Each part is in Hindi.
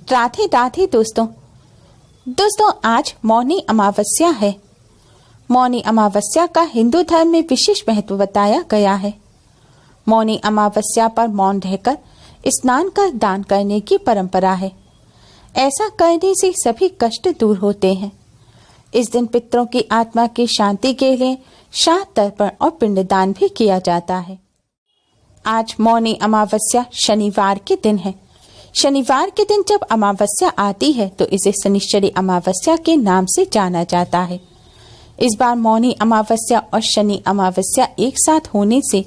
राधे राधे दोस्तों आज मौनी अमावस्या है। मौनी अमावस्या का हिंदू धर्म में विशेष महत्व बताया गया है। मौनी अमावस्या पर मौन रहकर स्नान कर दान करने की परंपरा है। ऐसा करने से सभी कष्ट दूर होते हैं। इस दिन पितरों की आत्मा की शांति के लिए श्राद्ध तर्पण और पिंडदान भी किया जाता है। आज मौनी अमावस्या शनिवार के दिन है। शनिवार के दिन जब अमावस्या आती है तो इसे शनिश्चरी अमावस्या के नाम से जाना जाता है। इस बार मौनी अमावस्या और शनि अमावस्या एक साथ होने से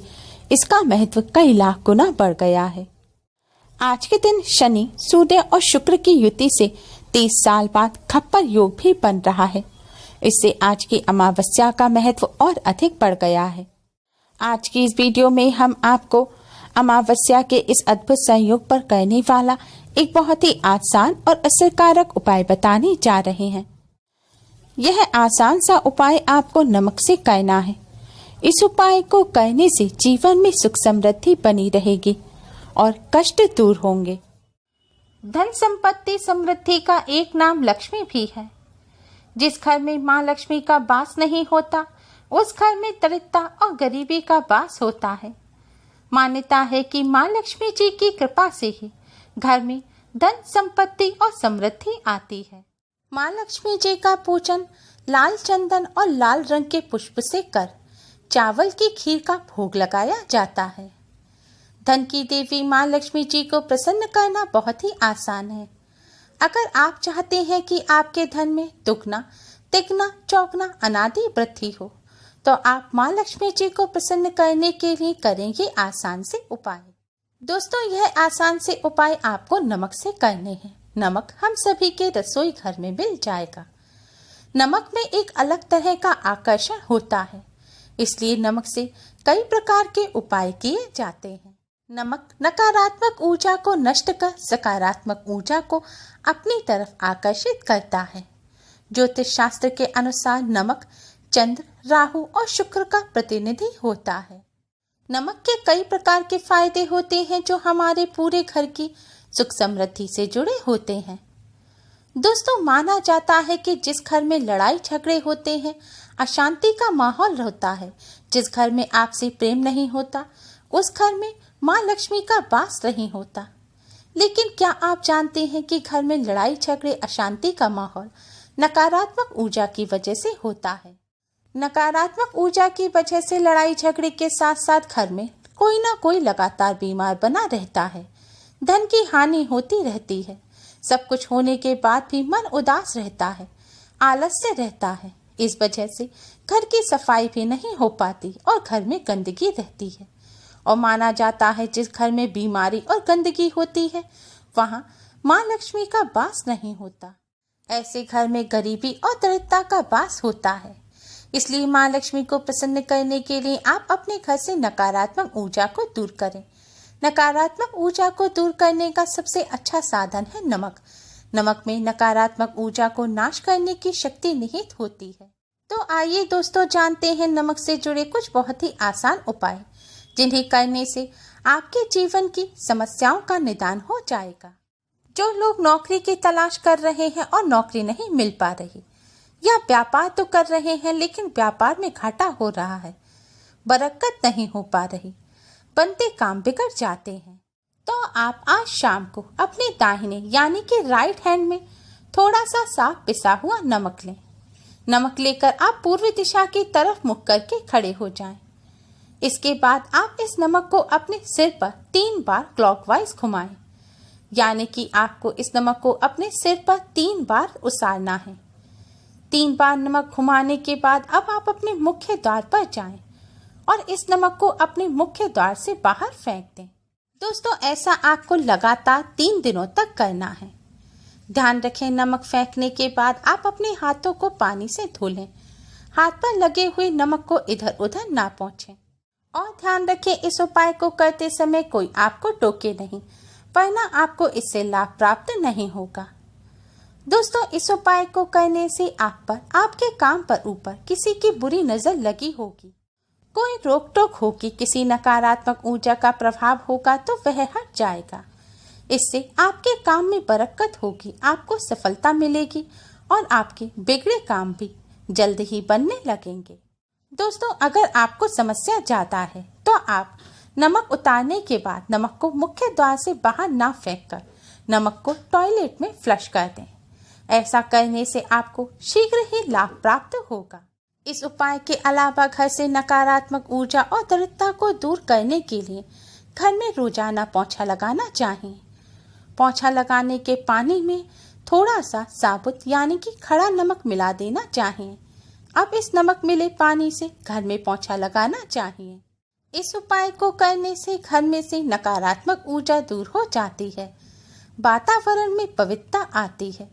इसका महत्व कई लाख गुना बढ़ गया है। आज के दिन शनि, सूर्य और शुक्र की युति से 30 साल बाद खप्पर योग भी बन रहा है। इससे आज की अमावस्या का महत्व और अधिक बढ़ गया है। आज की इस वीडियो में हम आपको अमावस्या के इस अद्भुत संयोग पर करने वाला एक बहुत ही आसान और असरकारक उपाय बताने जा रहे हैं। यह आसान सा उपाय आपको नमक से करना है। इस उपाय को करने से जीवन में सुख समृद्धि बनी रहेगी और कष्ट दूर होंगे। धन संपत्ति समृद्धि का एक नाम लक्ष्मी भी है। जिस घर में माँ लक्ष्मी का वास नहीं होता उस घर में दरिद्रता और गरीबी का वास होता है। मान्यता है कि माँ लक्ष्मी जी की कृपा से ही घर में धन संपत्ति और समृद्धि आती है। माँ लक्ष्मी जी का पूजन लाल चंदन और लाल रंग के पुष्प से कर चावल की खीर का भोग लगाया जाता है। धन की देवी माँ लक्ष्मी जी को प्रसन्न करना बहुत ही आसान है। अगर आप चाहते हैं कि आपके धन में दुगना, तिगना, चौगना अनादि वृद्धि हो तो आप माँ लक्ष्मी जी को प्रसन्न करने के लिए करेंगे आसान से उपाय। दोस्तों, यह आसान से उपाय आपको नमक से करने हैं। नमक हम सभी के रसोई घर में मिल जाएगा। नमक में एक अलग तरह का आकर्षण होता है, इसलिए नमक से कई प्रकार के उपाय किए जाते हैं। नमक नकारात्मक ऊर्जा को नष्ट कर सकारात्मक ऊर्जा को अपनी तरफ आकर्षित करता है। ज्योतिष शास्त्र के अनुसार नमक चंद्र, राहु और शुक्र का प्रतिनिधि होता है। नमक के कई प्रकार के फायदे होते हैं जो हमारे पूरे घर की सुख समृद्धि से जुड़े होते हैं। दोस्तों, माना जाता है कि जिस घर में लड़ाई झगड़े होते हैं, अशांति का माहौल होता है, जिस घर में आपसी प्रेम नहीं होता, उस घर में माँ लक्ष्मी का वास नहीं होता। लेकिन क्या आप जानते हैं कि घर में लड़ाई झगड़े, अशांति का माहौल नकारात्मक ऊर्जा की वजह से होता है। नकारात्मक ऊर्जा की वजह से लड़ाई झगड़े के साथ साथ घर में कोई ना कोई लगातार बीमार बना रहता है। धन की हानि होती रहती है। सब कुछ होने के बाद भी मन उदास रहता है, आलस्य रहता है। इस वजह से घर की सफाई भी नहीं हो पाती और घर में गंदगी रहती है। और माना जाता है जिस घर में बीमारी और गंदगी होती है वहाँ माँ लक्ष्मी का वास नहीं होता। ऐसे घर में गरीबी और दरिद्रता का वास होता है। इसलिए माँ लक्ष्मी को प्रसन्न करने के लिए आप अपने घर से नकारात्मक ऊर्जा को दूर करें। नकारात्मक ऊर्जा को दूर करने का सबसे अच्छा साधन है नमक। नमक में नकारात्मक ऊर्जा को नाश करने की शक्ति निहित होती है। तो आइए दोस्तों, जानते हैं नमक से जुड़े कुछ बहुत ही आसान उपाय जिन्हें करने से आपके जीवन की समस्याओं का निदान हो जाएगा। जो लोग नौकरी की तलाश कर रहे हैं और नौकरी नहीं मिल पा रही, या व्यापार तो कर रहे हैं लेकिन व्यापार में घाटा हो रहा है, बरकत नहीं हो पा रही, बनते काम बिगड़ जाते हैं, तो आप आज शाम को अपने दाहिने यानी कि राइट हैंड में थोड़ा सा साफ पिसा हुआ नमक लें। नमक लेकर आप पूर्वी दिशा की तरफ मुख करके खड़े हो जाएं। इसके बाद आप इस नमक को अपने सिर पर 3 बार क्लॉकवाइज घुमाएं। यानी कि आपको इस नमक को अपने सिर पर 3 बार उसारना है। 3 बार नमक घुमाने के बाद अब आप अपने मुख्य द्वार पर जाएं और इस नमक को अपने मुख्य द्वार से बाहर फेंक दें। दोस्तों, ऐसा आपको लगातार 3 दिनों तक करना है। ध्यान रखें, नमक फेंकने के बाद आप अपने हाथों को पानी से धो लें। हाथ पर लगे हुए नमक को इधर उधर ना पहुंचे। और ध्यान रखें, इस उपाय को करते समय कोई आपको टोके नहीं, वरना आपको इससे लाभ प्राप्त नहीं होगा। दोस्तों, इस उपाय को करने से आप पर, आपके काम पर ऊपर किसी की बुरी नजर लगी होगी, कोई रोक टोक होगी, किसी नकारात्मक ऊर्जा का प्रभाव होगा तो वह हट जाएगा। इससे आपके काम में बरकत होगी, आपको सफलता मिलेगी और आपके बिगड़े काम भी जल्द ही बनने लगेंगे। दोस्तों, अगर आपको समस्या ज़्यादा है तो आप नमक उतारने के बाद नमक को मुख्य द्वार से बाहर ना फेंककर नमक को टॉयलेट में फ्लश कर दें। ऐसा करने से आपको शीघ्र ही लाभ प्राप्त होगा। इस उपाय के अलावा घर से नकारात्मक ऊर्जा और दरिद्रता को दूर करने के लिए घर में रोजाना पोंछा लगाना चाहिए। पोंछा लगाने के पानी में थोड़ा सा साबुत यानी कि खड़ा नमक मिला देना चाहिए। अब इस नमक मिले पानी से घर में पोंछा लगाना चाहिए। इस उपाय को करने से घर में से नकारात्मक ऊर्जा दूर हो जाती है, वातावरण में पवित्रता आती है,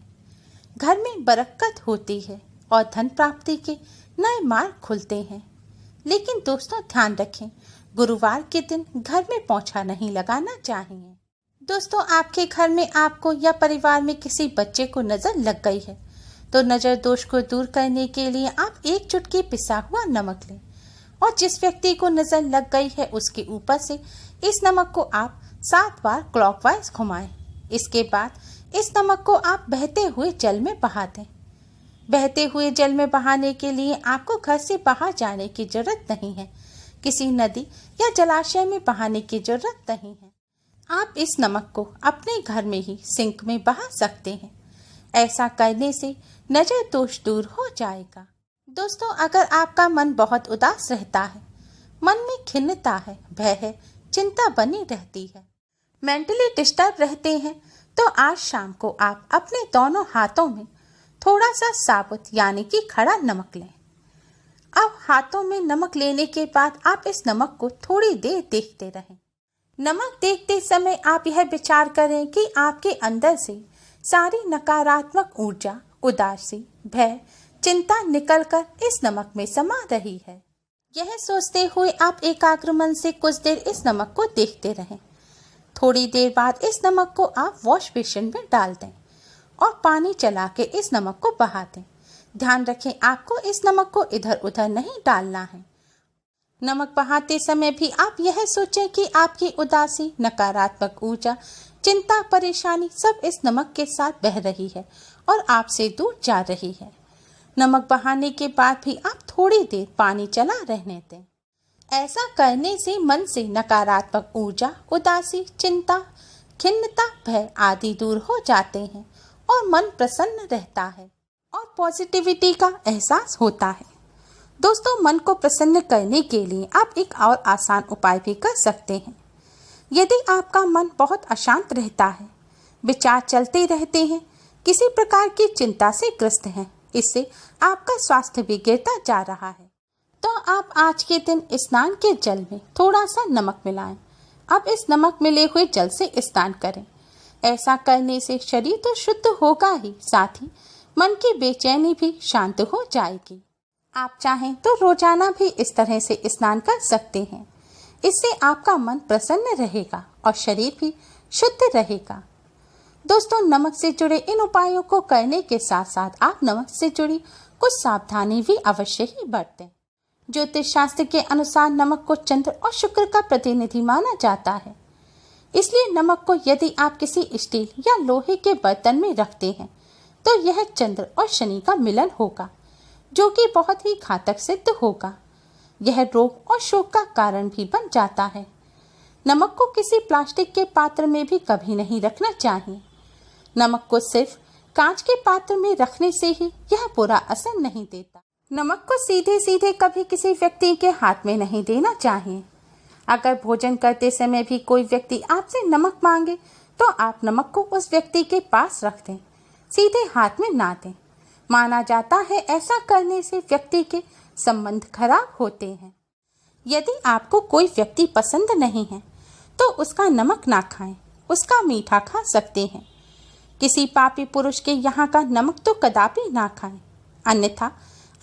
घर में बरकत होती है और धन प्राप्ति के नए मार्ग खुलते हैं। लेकिन दोस्तों, ध्यान रखें, गुरुवार के दिन घर में पोंछा नहीं लगाना चाहिए। दोस्तों, आपके घर में आपको या परिवार में किसी बच्चे को नजर लग गई है तो नजर दोष को दूर करने के लिए आप 1 चुटकी पिसा हुआ नमक लें और जिस व्यक्ति को नजर लग गई है उसके ऊपर से इस नमक को आप 7 बार क्लॉकवाइज घुमाएं। इसके बाद इस नमक को आप बहते हुए जल में बहा दें। बहते हुए जल में बहाने के लिए आपको घर से बाहर जाने की जरूरत नहीं है, किसी नदी या जलाशय में बहाने की जरूरत नहीं है। आप इस नमक को अपने घर में ही सिंक में बहा सकते हैं। ऐसा करने से नजर दोष दूर हो जाएगा। दोस्तों, अगर आपका मन बहुत उदास रहता है, मन में खिन्नता है, भय है, चिंता बनी रहती है, मेंटली डिस्टर्ब रहते हैं, तो आज शाम को आप अपने दोनों हाथों में थोड़ा सा साबुत यानी कि खड़ा नमक लें। अब हाथों में नमक लेने के बाद आप इस नमक को थोड़ी देर देखते रहें। नमक देखते समय आप यह विचार करें कि आपके अंदर से सारी नकारात्मक ऊर्जा, उदासी, भय, चिंता निकलकर इस नमक में समा रही है। यह सोचते हुए आप एकाग्र मन से कुछ देर इस नमक को देखते रहें। थोड़ी देर बाद इस नमक को आप वॉश बेसिन में डाल दें और पानी चला के इस नमक को बहा दें। ध्यान रखें, आपको इस नमक को इधर उधर नहीं डालना है। नमक बहाते समय भी आप यह सोचें कि आपकी उदासी, नकारात्मक ऊर्जा, चिंता, परेशानी सब इस नमक के साथ बह रही है और आपसे दूर जा रही है। नमक बहाने के बाद भी आप थोड़ी देर पानी चला रहने दें। ऐसा करने से मन से नकारात्मक ऊर्जा, उदासी, चिंता, खिन्नता, भय आदि दूर हो जाते हैं और मन प्रसन्न रहता है और पॉजिटिविटी का एहसास होता है। दोस्तों, मन को प्रसन्न करने के लिए आप एक और आसान उपाय भी कर सकते हैं। यदि आपका मन बहुत अशांत रहता है, विचार चलते रहते हैं, किसी प्रकार की चिंता से ग्रस्त हैं, इससे आपका स्वास्थ्य बिगड़ता जा रहा है, तो आप आज के दिन स्नान के जल में थोड़ा सा नमक मिलाएं। अब इस नमक मिले हुए जल से स्नान करें। ऐसा करने से शरीर तो शुद्ध होगा ही, साथ ही मन की बेचैनी भी शांत हो जाएगी। आप चाहें तो रोजाना भी इस तरह से स्नान कर सकते हैं। इससे आपका मन प्रसन्न रहेगा और शरीर भी शुद्ध रहेगा। दोस्तों, नमक से जुड़े इन उपायों को करने के साथ साथ आप नमक से जुड़ी कुछ सावधानी भी अवश्य ही बरतें। ज्योतिष शास्त्र के अनुसार नमक को चंद्र और शुक्र का प्रतिनिधि माना जाता है। इसलिए नमक को यदि आप किसी स्टील या लोहे के बर्तन में रखते हैं तो यह चंद्र और शनि का मिलन होगा, जो कि बहुत ही घातक सिद्ध होगा। यह रोग और शोक का कारण भी बन जाता है। नमक को किसी प्लास्टिक के पात्र में भी कभी नहीं रखना चाहिए। नमक को सिर्फ कांच के पात्र में रखने से ही यह बुरा असर नहीं देता। नमक को सीधे सीधे कभी किसी व्यक्ति के हाथ में नहीं देना चाहिए। अगर भोजन करते समय भी कोई व्यक्ति आपसे नमक मांगे तो आप नमक को उस व्यक्ति के पास रख दें, सीधे हाथ में ना दें। माना जाता है ऐसा करने से व्यक्ति के संबंध खराब होते हैं। यदि आपको कोई व्यक्ति पसंद नहीं है तो उसका नमक ना खाएं, उसका मीठा खा सकते हैं। किसी पापी पुरुष के यहाँ का नमक तो कदापि ना खाएं, अन्यथा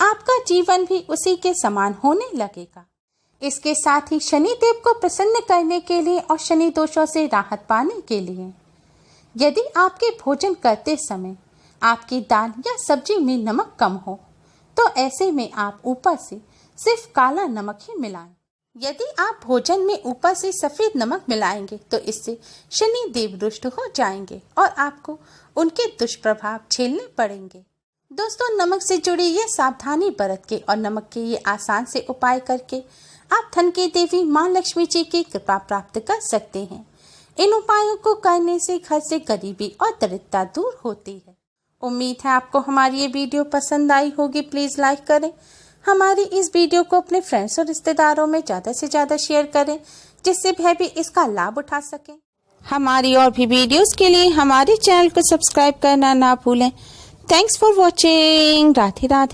आपका जीवन भी उसी के समान होने लगेगा। इसके साथ ही शनि देव को प्रसन्न करने के लिए और शनि दोषों से राहत पाने के लिए यदि आपके भोजन करते समय आपकी दाल या सब्जी में नमक कम हो तो ऐसे में आप ऊपर से सिर्फ काला नमक ही मिलाएं। यदि आप भोजन में ऊपर से सफेद नमक मिलाएंगे तो इससे शनि देव रुष्ट हो जाएंगे और आपको उनके दुष्प्रभाव झेलने पड़ेंगे। दोस्तों, नमक से जुड़ी ये सावधानी बरत के और नमक के ये आसान से उपाय करके आप धन की देवी माँ लक्ष्मी जी की कृपा प्राप्त कर सकते हैं। इन उपायों को करने से घर से गरीबी और दरिद्रता दूर होती है। उम्मीद है आपको हमारी ये वीडियो पसंद आई होगी। प्लीज लाइक करें, हमारी इस वीडियो को अपने फ्रेंड्स और रिश्तेदारों में ज़्यादा से ज़्यादा शेयर करें, जिससे वह भी इसका लाभ उठा सकें। हमारी और भी वीडियोस के लिए हमारे चैनल को सब्सक्राइब करना ना भूलें। Thanks for watching. Radhe Radhe.